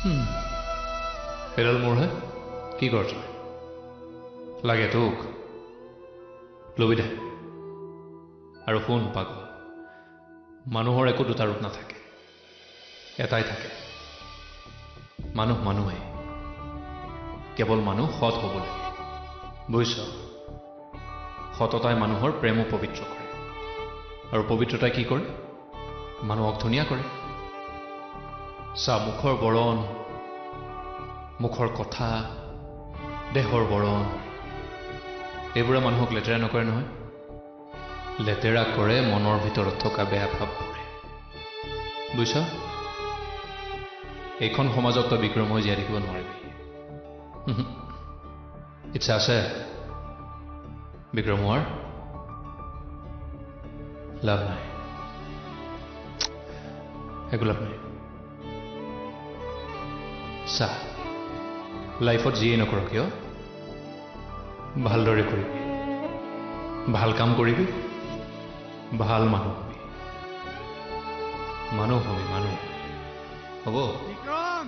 এডাল মোৰহে কি কৰ তই লাগে তোক লবি দে আৰু শুন পাগল মানুহৰ একো দুটা ৰূপ নাথাকে এটাই থাকে মানুহ মানুহে কেৱল মানুহ সৎ হ'ব লাগে বুজিছ সততাই মানুহৰ প্ৰেমো পবিত্ৰ কৰে আৰু পবিত্ৰতাই কি কৰে মানুহক ধুনীয়া কৰে চা মুখৰ বৰণ মুখৰ কথা দেহৰ বৰণ এইবোৰে মানুহক লেতেৰা নকৰে নহয় লেতেৰা কৰে মনৰ ভিতৰত থকা বেয়া ভাৱবোৰে বুজিছ এইখন সমাজত তই বিক্ৰম হৈ জীয়াই থাকিব নোৱাৰিবি ইচ্ছা আছে বিক্ৰম হোৱাৰ লাভ নাই একো লাভ নাই চা লাইফত যিয়ে নকৰ কিয় ভালদৰে কৰিবি ভাল কাম কৰিবি ভাল মানুহ হবি মানুহ হবি মানুহ হ'ব বিক্ৰম